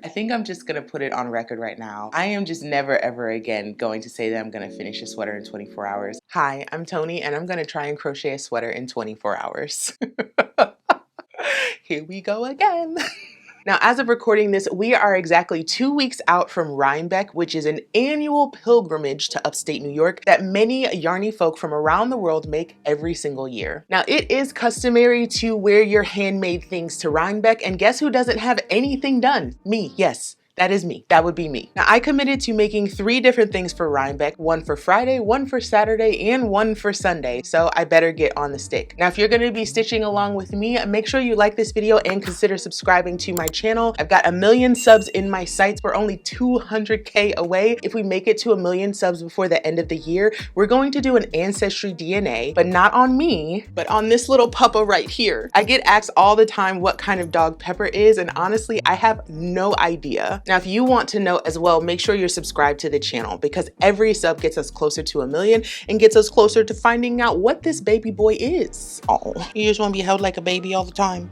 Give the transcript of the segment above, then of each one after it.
I think I'm just gonna put it on record right now. I am just never ever again going to say that I'm gonna finish a sweater in 24 hours. Hi, I'm Tony and I'm gonna try and crochet a sweater in 24 hours. Here we go again. Now, as of recording this, we are exactly 2 weeks out from Rhinebeck, which is an annual pilgrimage to upstate New York that many yarny folk from around the world make every single year. Now, it is customary to wear your handmade things to Rhinebeck, and guess who doesn't have anything done? Me, yes. That is me. That would be me. Now, I committed to making 3 different things for Rhinebeck, one for Friday, one for Saturday, and one for Sunday, so I better get on the stick. Now, if you're gonna be stitching along with me, make sure you like this video and consider subscribing to my channel. I've got 1 million subs in my sights. We're only 200K away. If we make it to 1 million subs before the end of the year, we're going to do an ancestry DNA, but not on me, but on this little puppa right here. I get asked all the time what kind of dog Pepper is, and honestly, I have no idea. Now, if you want to know as well, make sure you're subscribed to the channel because every sub gets us closer to 1 million and gets us closer to finding out what this baby boy is. Oh, you just want to be held like a baby all the time?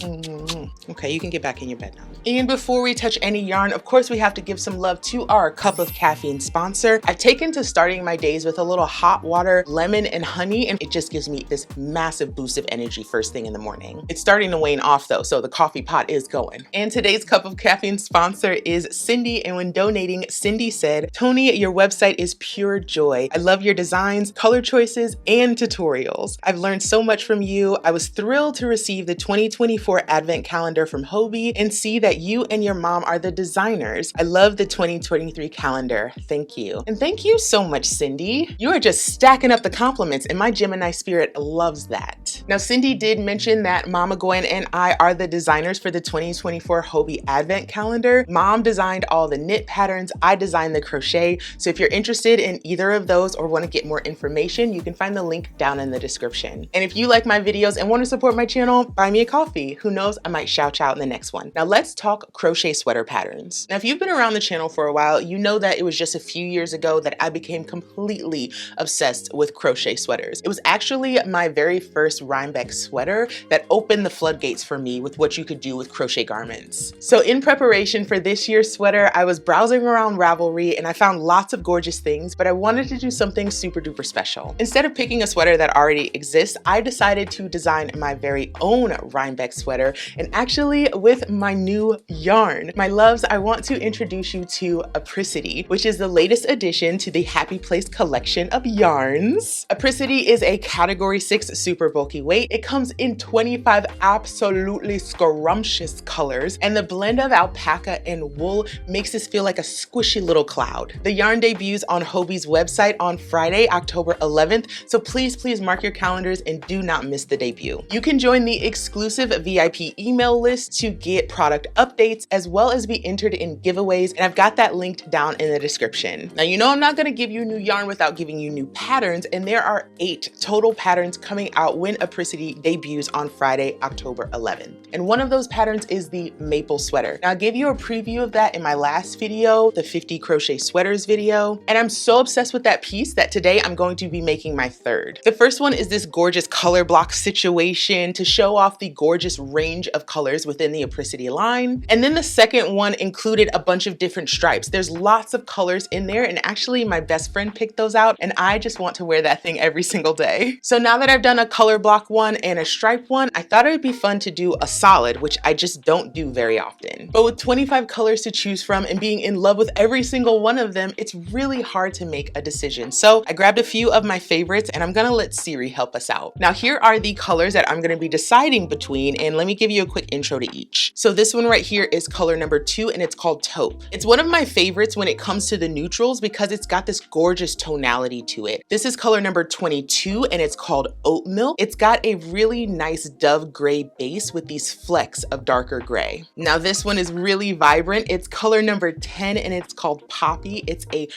Okay, you can get back in your bed now. And before we touch any yarn, of course, we have to give some love to our cup of caffeine sponsor. I've taken to starting my days with a little hot water, lemon, and honey, and it just gives me this massive boost of energy first thing in the morning. It's starting to wane off though, so the coffee pot is going. And today's cup of caffeine sponsor is Cindy, and when donating, Cindy said, "Tony, your website is pure joy. I love your designs, color choices, and tutorials. I've learned so much from you. I was thrilled to receive the 2024 Advent calendar from Hobie and see that you and your mom are the designers. I love the 2023 calendar. Thank you." And thank you so much, Cindy. You are just stacking up the compliments, and my Gemini spirit loves that. Now, Cindy did mention that Mama Gwen and I are the designers for the 2024 Hobie Advent calendar. Mom designed all the knit patterns, I designed the crochet. So if you're interested in either of those or want to get more information, you can find the link down in the description. And if you like my videos and want to support my channel, buy me a coffee. Who knows, I might shout you out in the next one. Now let's talk crochet sweater patterns. Now, if you've been around the channel for a while, you know that it was just a few years ago that I became completely obsessed with crochet sweaters. It was actually my very first Rhinebeck sweater that opened the floodgates for me with what you could do with crochet garments. So in preparation for this year's sweater, I was browsing around Ravelry and I found lots of gorgeous things, but I wanted to do something super duper special. Instead of picking a sweater that already exists, I decided to design my very own Rhinebeck sweater, and actually with my new yarn. My loves, I want to introduce you to Apricity, which is the latest addition to the Happy Place collection of yarns. Apricity is a category 6 super bulky weight. It comes in 25 absolutely scrumptious colors, and the blend of alpaca and wool makes this feel like a squishy little cloud. The yarn debuts on Hobie's website on Friday, October 11th, so please mark your calendars and do not miss the debut. You can join the exclusive VIP email list to get product updates as well as be entered in giveaways, and I've got that linked down in the description. Now, you know I'm not going to give you new yarn without giving you new patterns, and there are 8 total patterns coming out when Apricity debuts on Friday, October 11th. And one of those patterns is the maple sweater. Now, I gave you a preview of that in my last video, the 50 crochet sweaters video, and I'm so obsessed with that piece that today I'm going to be making my 3rd. The first one is this gorgeous color block situation to show off the gorgeous range of colors within the Apricity line. And then the second one included a bunch of different stripes. There's lots of colors in there, and actually my best friend picked those out, and I just want to wear that thing every single day. So now that I've done a color block one and a stripe one, I thought it would be fun to do a solid, which I just don't do very often. But with 25 colors to choose from and being in love with every single one of them, it's really hard to make a decision. So I grabbed a few of my favorites, and I'm gonna let Siri help us out. Now, here are the colors that I'm gonna be deciding between, and let me give you a quick intro to each. So this one right here is color number 2, and it's called Taupe. It's one of my favorites when it comes to the neutrals because it's got this gorgeous tonality to it. This is color number 22, and it's called Oat Milk. It's got a really nice dove gray base with these flecks of darker gray. Now this one is really vibrant. It's color number 10, and it's called Poppy. It's a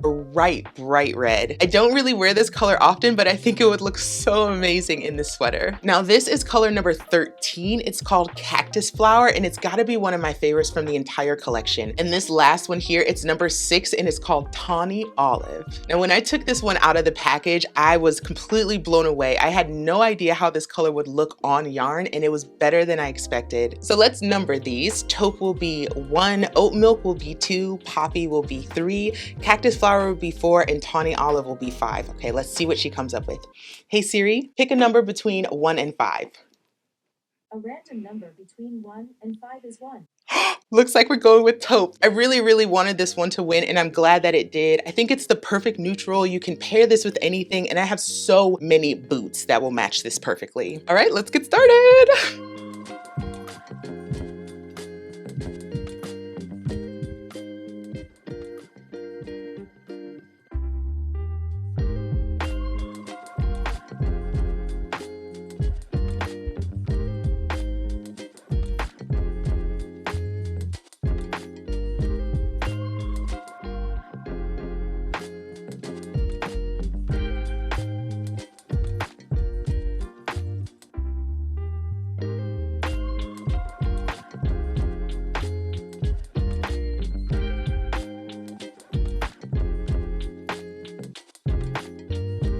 bright red. I don't really wear this color often, but I think it would look so amazing in this sweater. Now this is color number 13. It's called Cactus Flower, and it's gotta be one of my favorites from the entire collection. And this last one here, it's number 6, and it's called Tawny Olive. Now when I took this one out of the package, I was completely blown away. I had no idea how this color would look on yarn, and it was better than I expected. So let's number these. Taupe will be 1, Oat Milk will be 2, Poppy will be 3, Cactus Flower will be 4, and Tawny Olive will be 5. Okay, let's see what she comes up with. Hey Siri, pick a number between 1 and 5. A random number between 1 and 5 is 1. Looks like we're going with taupe. I really wanted this one to win, and I'm glad that it did. I think it's the perfect neutral. You can pair this with anything, and I have so many boots that will match this perfectly. All right, let's get started.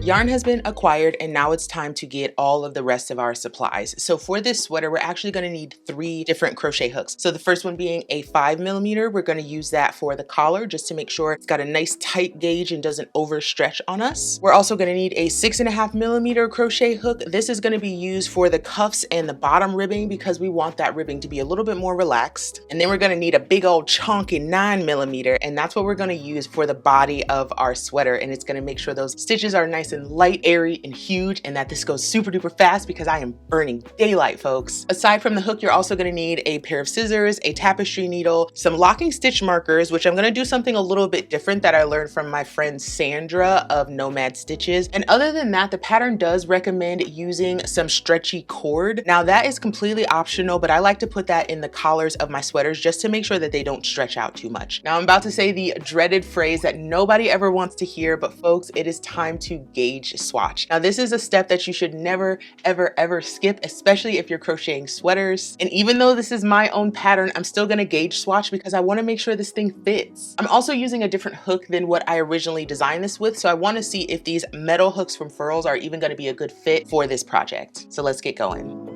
Yarn has been acquired, and now it's time to get all of the rest of our supplies. So for this sweater, we're actually going to need 3 different crochet hooks. So the first one being a 5mm. We're going to use that for the collar just to make sure it's got a nice tight gauge and doesn't overstretch on us. We're also going to need a 6.5mm crochet hook. This is going to be used for the cuffs and the bottom ribbing because we want that ribbing to be a little bit more relaxed. And then we're going to need a big old chunky 9mm, and that's what we're going to use for the body of our sweater. And it's going to make sure those stitches are nice and light, airy, and huge, and that this goes super duper fast because I am burning daylight, folks. Aside from the hook, you're also going to need a pair of scissors, a tapestry needle, some locking stitch markers, which I'm going to do something a little bit different that I learned from my friend Sandra of Nomad Stitches. And other than that, the pattern does recommend using some stretchy cord. Now that is completely optional, but I like to put that in the collars of my sweaters just to make sure that they don't stretch out too much. Now I'm about to say the dreaded phrase that nobody ever wants to hear, but folks, it is time to gauge swatch. Now this is a step that you should never ever skip, especially if you're crocheting sweaters. And even though this is my own pattern, I'm still gonna gauge swatch because I want to make sure this thing fits. I'm also using a different hook than what I originally designed this with, so I want to see if these metal hooks from Furls are even going to be a good fit for this project. So let's get going.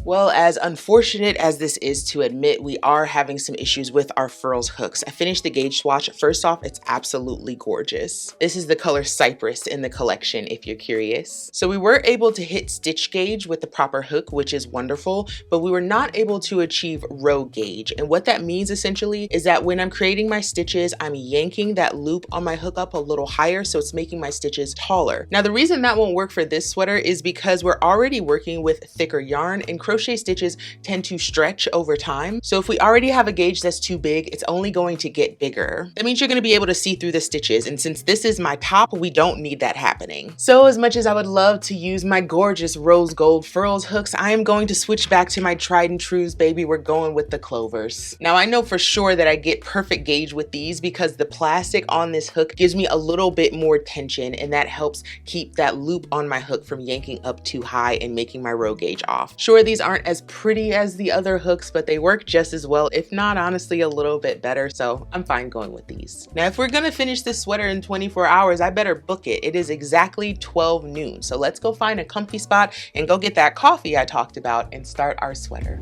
Well, as unfortunate as this is to admit, we are having some issues with our Furls hooks. I finished the gauge swatch. First off, it's absolutely gorgeous. This is the color Cypress in the collection, if you're curious. So we were able to hit stitch gauge with the proper hook, which is wonderful, but we were not able to achieve row gauge. And what that means essentially is that when I'm creating my stitches, I'm yanking that loop on my hook up a little higher, so it's making my stitches taller. Now, the reason that won't work for this sweater is because we're already working with thicker yarn, and crochet stitches tend to stretch over time. So if we already have a gauge that's too big, it's only going to get bigger. That means you're going to be able to see through the stitches. And since this is my top, we don't need that happening. So as much as I would love to use my gorgeous rose gold Furls hooks, I am going to switch back to my tried and trues, baby. We're going with the clovers. Now I know for sure that I get perfect gauge with these because the plastic on this hook gives me a little bit more tension, and that helps keep that loop on my hook from yanking up too high and making my row gauge off. Sure, these These aren't as pretty as the other hooks, but they work just as well, if not honestly a little bit better, so I'm fine going with these. Now, if we're gonna finish this sweater in 24 hours, I better book it. It is exactly 12 noon, so let's go find a comfy spot and go get that coffee I talked about and start our sweater.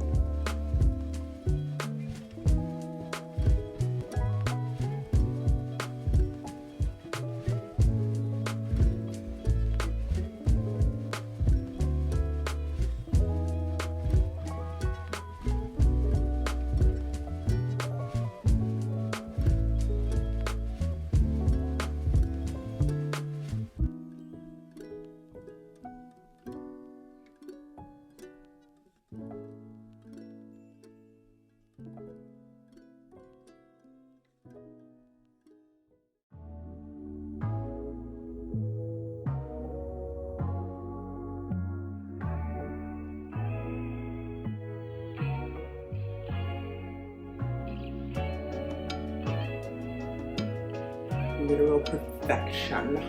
Literal perfection.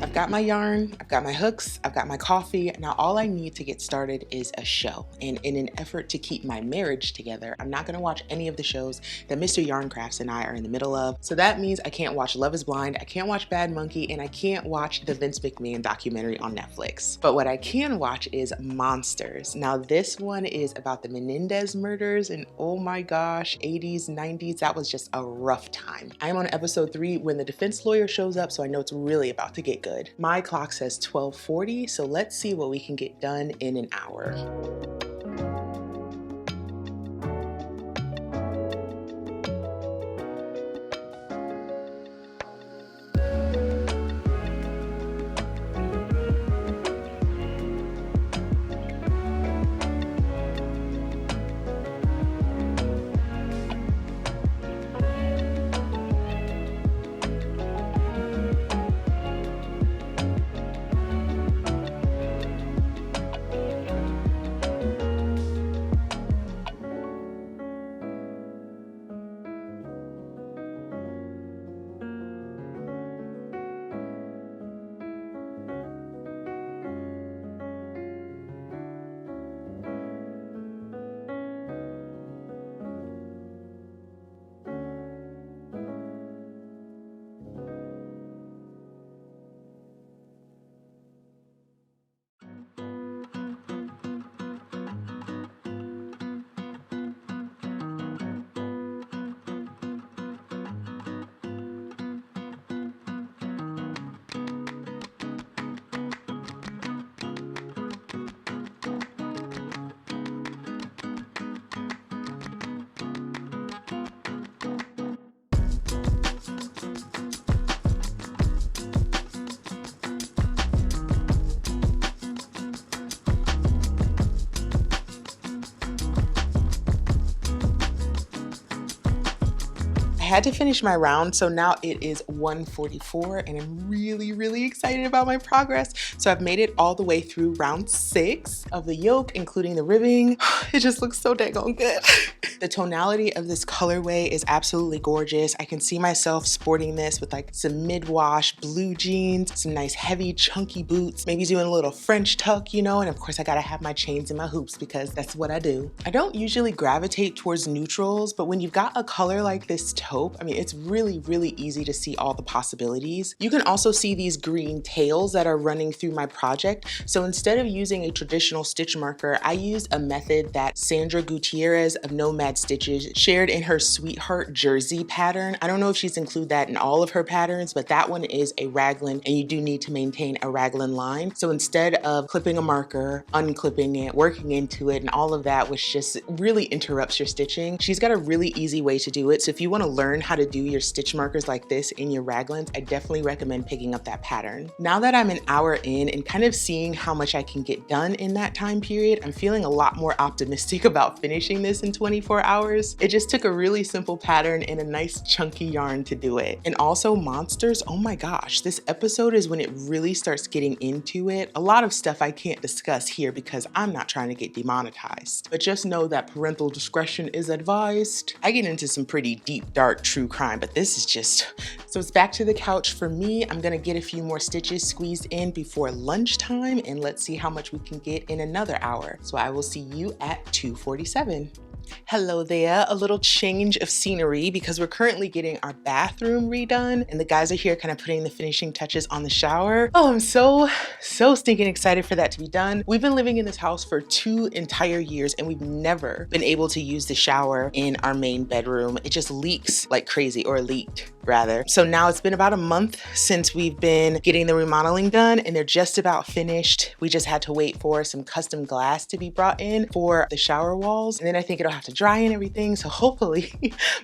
I've got my yarn, I've got my hooks, I've got my coffee. Now all I need to get started is a show. And in an effort to keep my marriage together, I'm not gonna watch any of the shows that Mr. Yarncrafts and I are in the middle of. So that means I can't watch Love is Blind, I can't watch Bad Monkey, and I can't watch the Vince McMahon documentary on Netflix. But what I can watch is Monsters. Now this one is about the Menendez murders, and oh my gosh, 80s, 90s, that was just a rough time. I'm on episode 3 when the defense lawyer shows up, so I know it's really about to get good. My clock says 12:40, so let's see what we can get done in an hour. had to finish my round, so now it is 1:44 and I'm really excited about my progress. So I've made it all the way through round 6 of the yoke, including the ribbing. It just looks so daggone good. The tonality of this colorway is absolutely gorgeous. I can see myself sporting this with like some mid-wash blue jeans, some nice heavy chunky boots, maybe doing a little French tuck, you know, and of course I gotta have my chains and my hoops because that's what I do. I don't usually gravitate towards neutrals, but when you've got a color like this taupe, I mean, it's really easy to see all the possibilities. You can also see these green tails that are running through my project. So instead of using a traditional stitch marker, I used a method that Sandra Gutierrez of Nomad Stitches shared in her Sweetheart Jersey pattern. I don't know if she's included that in all of her patterns, but that one is a raglan and you do need to maintain a raglan line. So instead of clipping a marker, unclipping it, working into it, and all of that, which just really interrupts your stitching, she's got a really easy way to do it. So if you want to learn learn how to do your stitch markers like this in your raglans, I definitely recommend picking up that pattern. Now that I'm an hour in and kind of seeing how much I can get done in that time period, I'm feeling a lot more optimistic about finishing this in 24 hours. It just took a really simple pattern and a nice chunky yarn to do it. And also monsters, oh my gosh, this episode is when it really starts getting into it. A lot of stuff I can't discuss here because I'm not trying to get demonetized. But just know that parental discretion is advised. I get into some pretty deep, dark true crime, but this is just... So it's back to the couch for me. I'm gonna get a few more stitches squeezed in before lunchtime, and let's see how much we can get in another hour. So I will see you at 2:47. Hello there, a little change of scenery because we're currently getting our bathroom redone and the guys are here kind of putting the finishing touches on the shower. Oh, I'm so stinking excited for that to be done. We've been living in this house for 2 entire years and we've never been able to use the shower in our main bedroom. It just leaks like crazy, or leaked rather. So now it's been about a month since we've been getting the remodeling done and they're just about finished. We just had to wait for some custom glass to be brought in for the shower walls, and then I think it'll have to dry and everything. So hopefully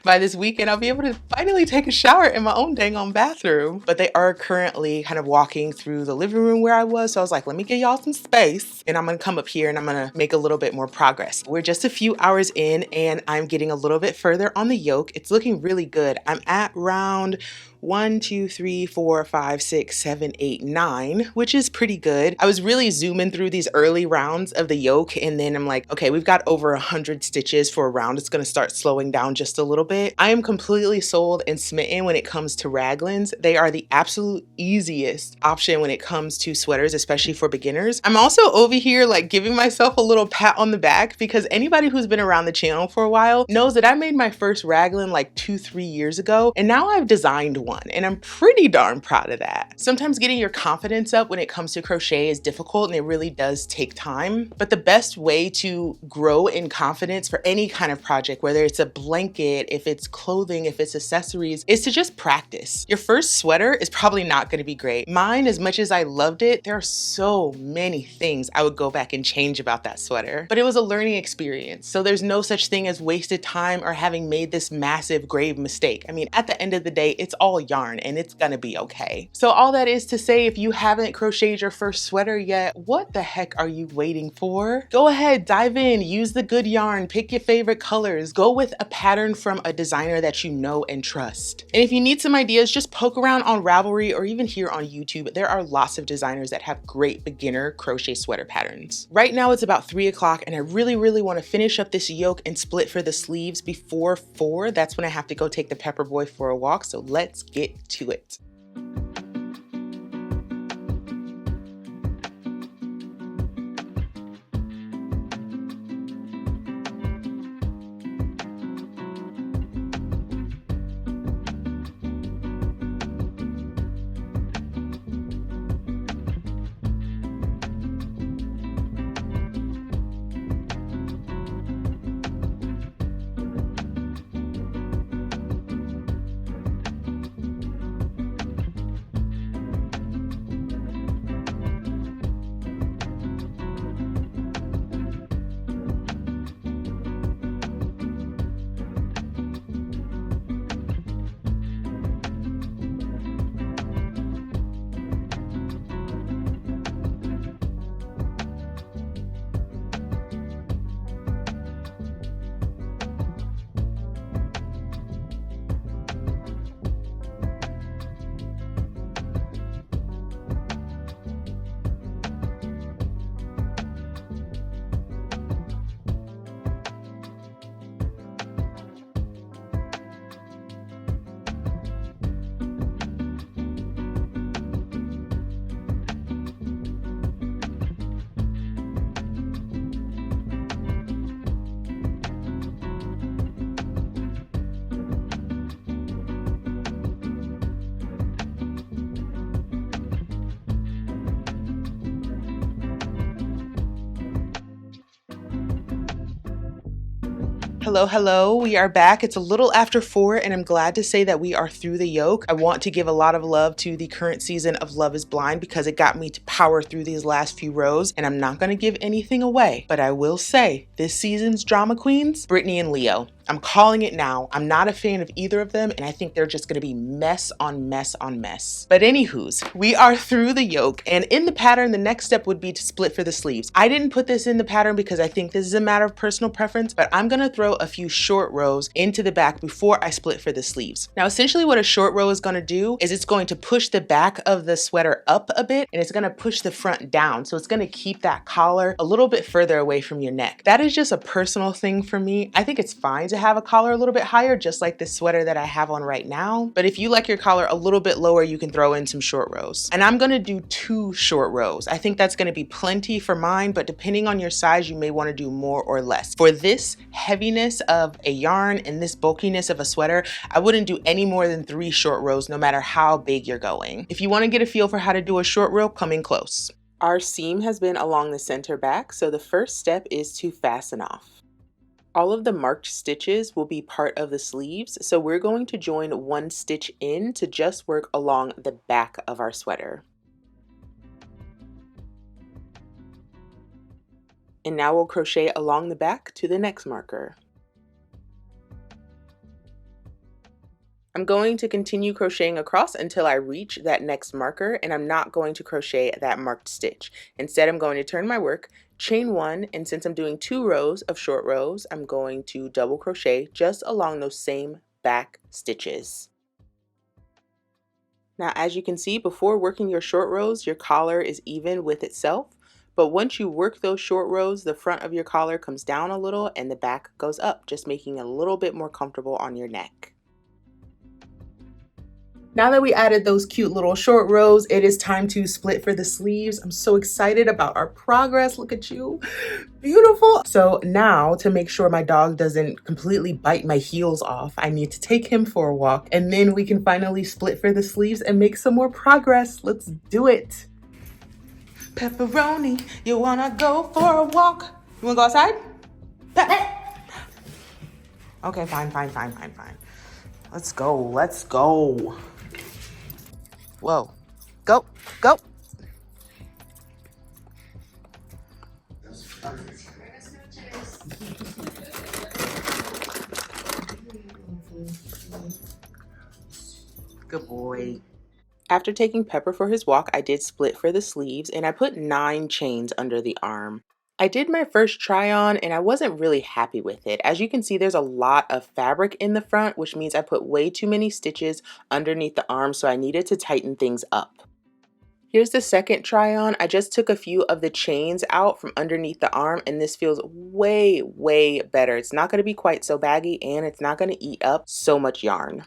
by this weekend I'll be able to finally take a shower in my own dang on bathroom. But they are currently kind of walking through the living room where I was. So I was like, let me give y'all some space and I'm gonna come up here and I'm gonna make a little bit more progress. We're just a few hours in and I'm getting a little bit further on the yoke. It's looking really good. I'm at round 1, 2, 3, 4, 5, 6, 7, 8, 9, which is pretty good. I was really zooming through these early rounds of the yoke and then I'm like, okay, we've got over 100 stitches for a round. It's gonna start slowing down just a little bit. I am completely sold and smitten when it comes to raglans. They are the absolute easiest option when it comes to sweaters, especially for beginners. I'm also over here like giving myself a little pat on the back because anybody who's been around the channel for a while knows that I made my first raglan like 2-3 years ago and now I've designed one and I'm pretty darn proud of that. Sometimes getting your confidence up when it comes to crochet is difficult and it really does take time, but the best way to grow in confidence for any kind of project, whether it's a blanket, if it's clothing, if it's accessories, is to just practice. Your first sweater is probably not going to be great. Mine, as much as I loved it, there are so many things I would go back and change about that sweater, but it was a learning experience. So there's no such thing as wasted time or having made this massive grave mistake. I mean, at the end of the day, it's all yarn and it's gonna be okay. So all that is to say, if you haven't crocheted your first sweater yet, what the heck are you waiting for? Go ahead, dive in, use the good yarn, pick your favorite colors, go with a pattern from a designer that you know and trust. And if you need some ideas, just poke around on Ravelry or even here on YouTube. There are lots of designers that have great beginner crochet sweater patterns. Right now it's about 3 o'clock and I really want to finish up this yoke and split for the sleeves before 4. That's when I have to go take the Pepper Boy for a walk. So let's get to it. Hello, we are back. It's a little after 4 and I'm glad to say that we are through the yoke. I want to give a lot of love to the current season of Love is Blind because it got me to power through these last few rows, and I'm not going to give anything away, but I will say this season's drama queens, Brittany and Leo. I'm calling it now. I'm not a fan of either of them, and I think they're just gonna be mess on mess on mess. But anywho's, we are through the yoke, and in the pattern, the next step would be to split for the sleeves. I didn't put this in the pattern because I think this is a matter of personal preference, but I'm gonna throw a few short rows into the back before I split for the sleeves. Now, essentially what a short row is gonna do is it's going to push the back of the sweater up a bit, and it's gonna push the front down. So it's gonna keep that collar a little bit further away from your neck. That is just a personal thing for me. I think it's fine to have a collar a little bit higher, just like this sweater that I have on right now. But if you like your collar a little bit lower, you can throw in some short rows. And I'm gonna do 2 short rows. I think that's gonna be plenty for mine, but depending on your size, you may wanna do more or less. For this heaviness of a yarn and this bulkiness of a sweater, I wouldn't do any more than 3 short rows, no matter how big you're going. If you wanna get a feel for how to do a short row, come in close. Our seam has been along the center back, so the first step is to fasten off. All of the marked stitches will be part of the sleeves, so we're going to join 1 stitch in to just work along the back of our sweater. And now we'll crochet along the back to the next marker. I'm going to continue crocheting across until I reach that next marker, and I'm not going to crochet that marked stitch. Instead, I'm going to turn my work, chain 1, and since I'm doing 2 rows of short rows, I'm going to double crochet just along those same back stitches. Now, as you can see, before working your short rows, your collar is even with itself. But once you work those short rows, the front of your collar comes down a little and the back goes up, just making it a little bit more comfortable on your neck. Now that we added those cute little short rows, it is time to split for the sleeves. I'm so excited about our progress. Look at you. Beautiful. So now, to make sure my dog doesn't completely bite my heels off, I need to take him for a walk, and then we can finally split for the sleeves and make some more progress. Let's do it. Pepperoni, you wanna go for a walk? You wanna go outside? Okay, fine. Let's go. Whoa. Go. Good boy. After taking Pepper for his walk, I did split for the sleeves, and I put 9 chains under the arm. I did my first try on and I wasn't really happy with it. As you can see, there's a lot of fabric in the front, which means I put way too many stitches underneath the arm, so I needed to tighten things up. Here's the second try on. I just took a few of the chains out from underneath the arm, and this feels way better. It's not going to be quite so baggy, and it's not going to eat up so much yarn.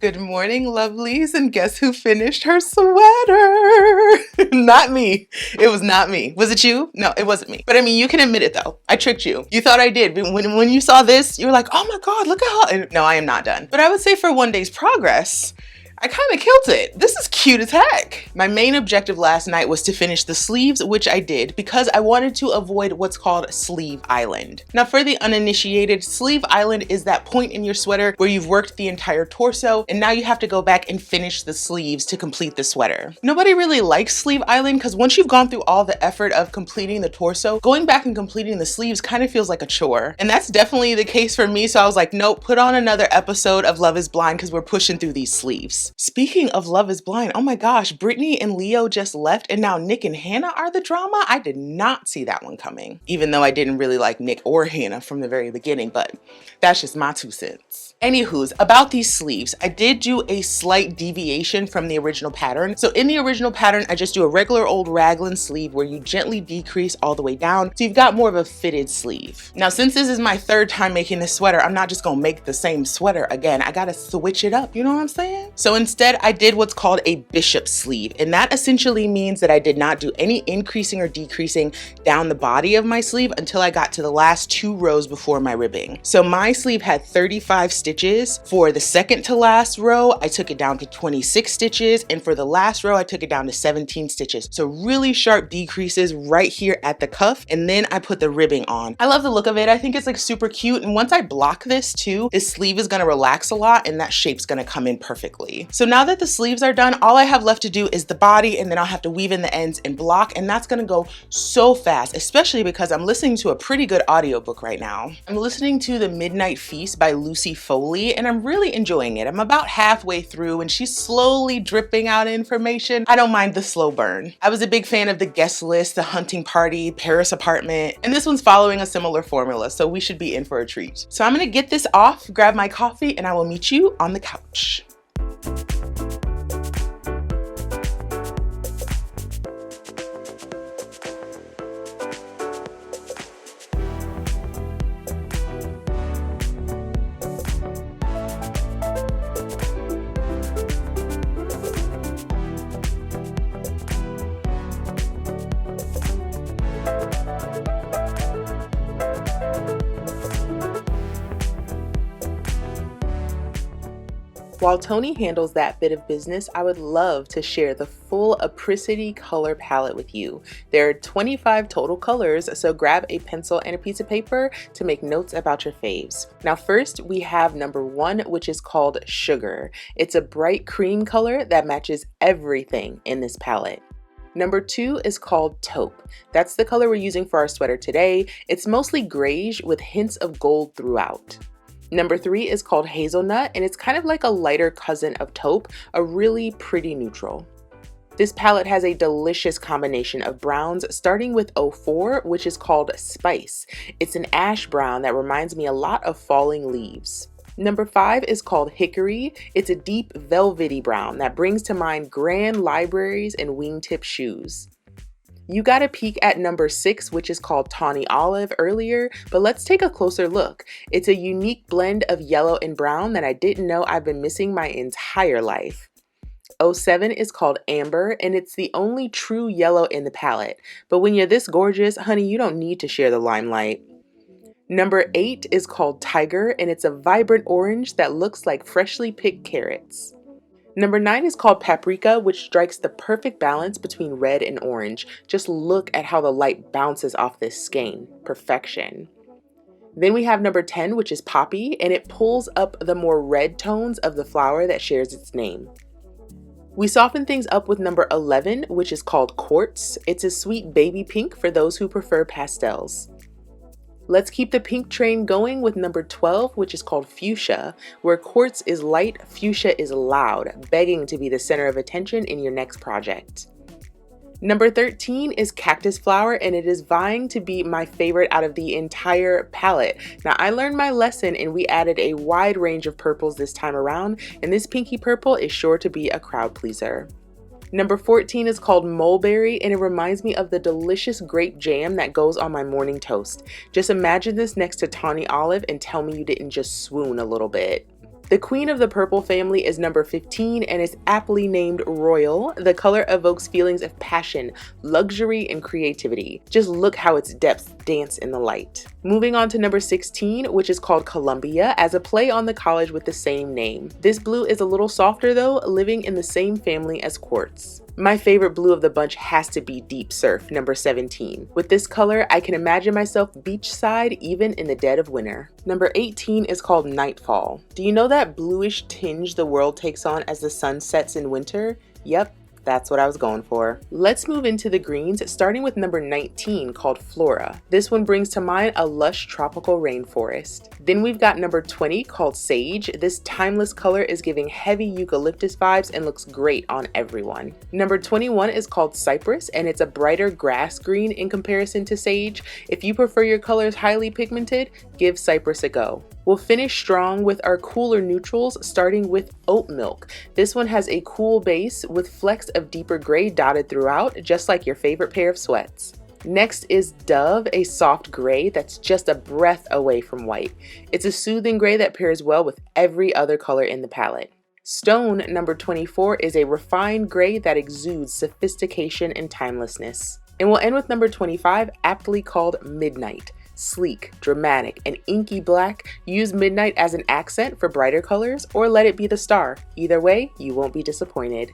Good morning, lovelies, and guess who finished her sweater? Not me. It was not me. Was it you? No, it wasn't me. But I mean, you can admit it though. I tricked you. You thought I did. But when you saw this, you were like, oh my God, look at how... No, I am not done. But I would say for one day's progress, I kind of killed it. This is cute as heck. My main objective last night was to finish the sleeves, which I did because I wanted to avoid what's called sleeve island. Now, for the uninitiated, sleeve island is that point in your sweater where you've worked the entire torso and now you have to go back and finish the sleeves to complete the sweater. Nobody really likes sleeve island because once you've gone through all the effort of completing the torso, going back and completing the sleeves kind of feels like a chore. And that's definitely the case for me. So I was like, nope, put on another episode of Love is Blind because we're pushing through these sleeves. Speaking of Love is Blind, oh my gosh, Brittany and Leo just left and now Nick and Hannah are the drama. I did not see that one coming, even though I didn't really like Nick or Hannah from the very beginning, but that's just my 2 cents. Anywho's, about these sleeves, I did do a slight deviation from the original pattern. So in the original pattern, I just do a regular old raglan sleeve where you gently decrease all the way down. So you've got more of a fitted sleeve. Now, since this is my 3rd time making this sweater, I'm not just gonna make the same sweater again. I gotta switch it up, you know what I'm saying? So instead, I did what's called a bishop sleeve. And that essentially means that I did not do any increasing or decreasing down the body of my sleeve until I got to the last 2 rows before my ribbing. So my sleeve had 35 stitches. For the second to last row, I took it down to 26 stitches. And for the last row, I took it down to 17 stitches. So really sharp decreases right here at the cuff. And then I put the ribbing on. I love the look of it. I think it's like super cute. And once I block this too, this sleeve is gonna relax a lot and that shape's gonna come in perfectly. easy. So now that the sleeves are done, all I have left to do is the body, and then I'll have to weave in the ends and block, and that's gonna go so fast, especially because I'm listening to a pretty good audiobook right now. I'm listening to The Midnight Feast by Lucy Foley, and I'm really enjoying it. I'm about halfway through, and she's slowly dripping out information. I don't mind the slow burn. I was a big fan of The Guest List, The Hunting Party, Paris Apartment, and this one's following a similar formula, so we should be in for a treat. So I'm gonna get this off, grab my coffee, and I will meet you on the couch. While Tony handles that bit of business, I would love to share the full Apricity color palette with you. There are 25 total colors, so grab a pencil and a piece of paper to make notes about your faves. Now first, we have number 1, which is called Sugar. It's a bright cream color that matches everything in this palette. Number 2 is called Taupe. That's the color we're using for our sweater today. It's mostly grayish with hints of gold throughout. Number 3 is called Hazelnut, and it's kind of like a lighter cousin of Taupe, a really pretty neutral. This palette has a delicious combination of browns, starting with 04, which is called Spice. It's an ash brown that reminds me a lot of falling leaves. Number 5 is called Hickory. It's a deep velvety brown that brings to mind grand libraries and wingtip shoes. You got a peek at number 6, which is called Tawny Olive earlier, but let's take a closer look. It's a unique blend of yellow and brown that I didn't know I've been missing my entire life. 07 is called Amber, and it's the only true yellow in the palette. But when you're this gorgeous, honey, you don't need to share the limelight. Number 8 is called Tiger, and it's a vibrant orange that looks like freshly picked carrots. Number 9 is called Paprika, which strikes the perfect balance between red and orange. Just look at how the light bounces off this skein. Perfection. Then we have number 10, which is Poppy, and it pulls up the more red tones of the flower that shares its name. We soften things up with number 11, which is called Quartz. It's a sweet baby pink for those who prefer pastels. Let's keep the pink train going with number 12, which is called Fuchsia. Where quartz is light, fuchsia is loud, begging to be the center of attention in your next project. Number 13 is Cactus Flower, and it is vying to be my favorite out of the entire palette. Now, I learned my lesson and we added a wide range of purples this time around, and this pinky purple is sure to be a crowd pleaser. Number 14 is called Mulberry, and it reminds me of the delicious grape jam that goes on my morning toast. Just imagine this next to Tawny Olive and tell me you didn't just swoon a little bit. The queen of the purple family is number 15 and is aptly named Royal. The color evokes feelings of passion, luxury, and creativity. Just look how its depths dance in the light. Moving on to number 16, which is called Columbia, as a play on the college with the same name. This blue is a little softer though, living in the same family as Quartz. My favorite blue of the bunch has to be Deep Surf, number 17. With this color, I can imagine myself beachside even in the dead of winter. Number 18 is called Nightfall. Do you know that bluish tinge the world takes on as the sun sets in winter? Yep. That's what I was going for. Let's move into the greens, starting with number 19 called Flora. This one brings to mind a lush tropical rainforest. Then we've got number 20 called Sage. This timeless color is giving heavy eucalyptus vibes and looks great on everyone. Number 21 is called Cypress, and it's a brighter grass green in comparison to Sage. If you prefer your colors highly pigmented, give Cypress a go. We'll finish strong with our cooler neutrals, starting with Oat Milk. This one has a cool base with flecks of deeper gray dotted throughout, just like your favorite pair of sweats. Next is Dove, a soft gray that's just a breath away from white. It's a soothing gray that pairs well with every other color in the palette. Stone, number 24, is a refined gray that exudes sophistication and timelessness. And we'll end with number 25, aptly called Midnight. Sleek, dramatic, and inky black. Use Midnight as an accent for brighter colors, or let it be the star. Either way, you won't be disappointed.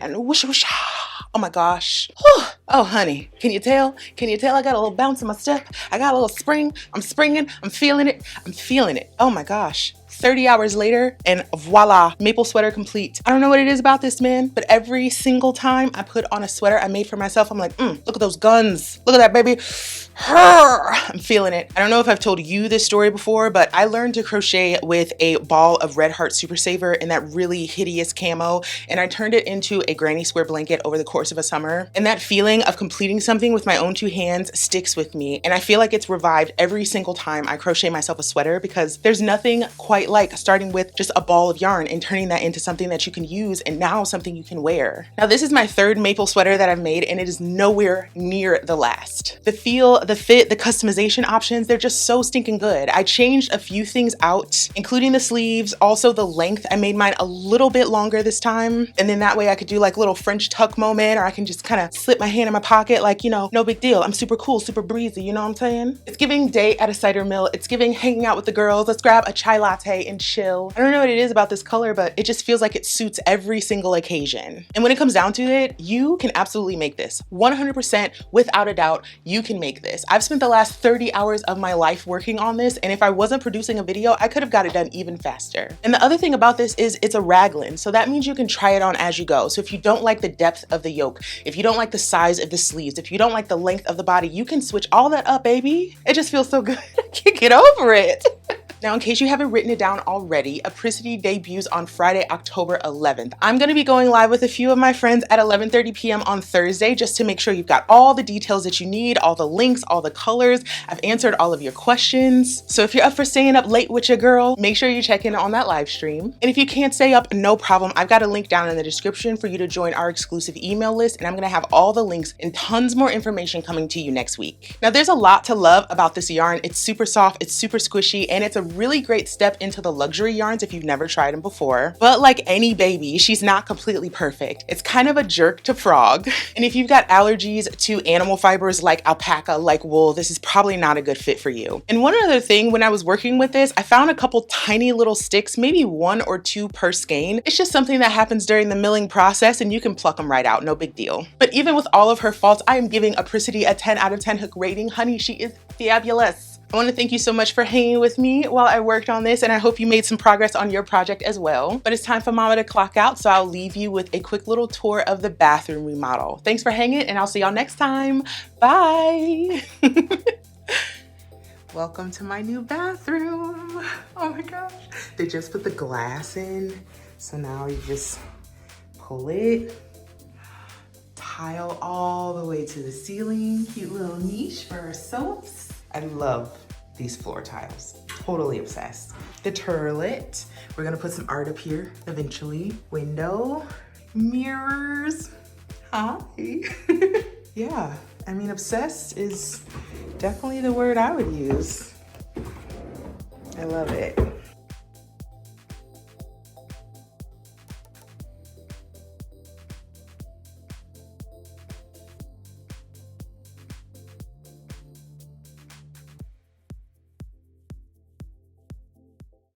And whoosh whoosh. Oh my gosh. Whew. Oh honey, can you tell? Can you tell I got a little bounce in my step? I got a little spring. I'm springing. I'm feeling it. I'm feeling it. Oh my gosh. 30 hours later and voila, maple sweater complete. I don't know what it is about this, man, but every single time I put on a sweater I made for myself, I'm like, look at those guns. Look at that, baby. I'm feeling it. I don't know if I've told you this story before, but I learned to crochet with a ball of Red Heart Super Saver in that really hideous camo, and I turned it into a granny square blanket over the course of a summer. And that feeling of completing something with my own two hands sticks with me, and I feel like it's revived every single time I crochet myself a sweater, because there's nothing quite like starting with just a ball of yarn and turning that into something that you can use and now something you can wear. Now this is my third maple sweater that I've made, and it is nowhere near the last. The feel, the fit, the customization options, they're just so stinking good. I changed a few things out, including the sleeves, also the length. I made mine a little bit longer this time, and then that way I could do like a little French tuck moment, or I can just kind of slip my hand in my pocket like, you know, no big deal. I'm super cool, super breezy, you know what I'm saying? It's giving day at a cider mill. It's giving hanging out with the girls. Let's grab a chai latte and chill. I don't know what it is about this color, but it just feels like it suits every single occasion. And when it comes down to it, you can absolutely make this. 100% without a doubt, you can make this. I've spent the last 30 hours of my life working on this, and if I wasn't producing a video, I could have got it done even faster. And the other thing about this is it's a raglan, so that means you can try it on as you go. So if you don't like the depth of the yoke, if you don't like the size of the sleeves, if you don't like the length of the body, you can switch all that up, baby. It just feels so good. I can't get over it. Now, in case you haven't written it down already, Apricity debuts on Friday, October 11th. I'm gonna be going live with a few of my friends at 11:30 p.m. on Thursday, just to make sure you've got all the details that you need, all the links, all the colors. I've answered all of your questions. So if you're up for staying up late with your girl, make sure you check in on that live stream. And if you can't stay up, no problem. I've got a link down in the description for you to join our exclusive email list, and I'm gonna have all the links and tons more information coming to you next week. Now, there's a lot to love about this yarn. It's super soft, it's super squishy, and it's a really great step into the luxury yarns if you've never tried them before. But like any baby, she's not completely perfect. It's kind of a jerk to frog. And if you've got allergies to animal fibers like alpaca, like wool, this is probably not a good fit for you. And one other thing, when I was working with this, I found a couple tiny little sticks, maybe 1 or 2 per skein. It's just something that happens during the milling process, and you can pluck them right out, no big deal. But even with all of her faults, I am giving Apricity a 10 out of 10 hook rating. Honey, she is fabulous. I want to thank you so much for hanging with me while I worked on this, and I hope you made some progress on your project as well. But it's time for mama to clock out, so I'll leave you with a quick little tour of the bathroom remodel. Thanks for hanging, and I'll see y'all next time. Bye. Welcome to my new bathroom. Oh my gosh. They just put the glass in, so now you just pull it, tile all the way to the ceiling. Cute little niche for our soaps. I love these floor tiles. Totally obsessed. The turlet. We're gonna put some art up here eventually. Window, mirrors. Hi. Yeah, I mean, obsessed is definitely the word I would use. I love it.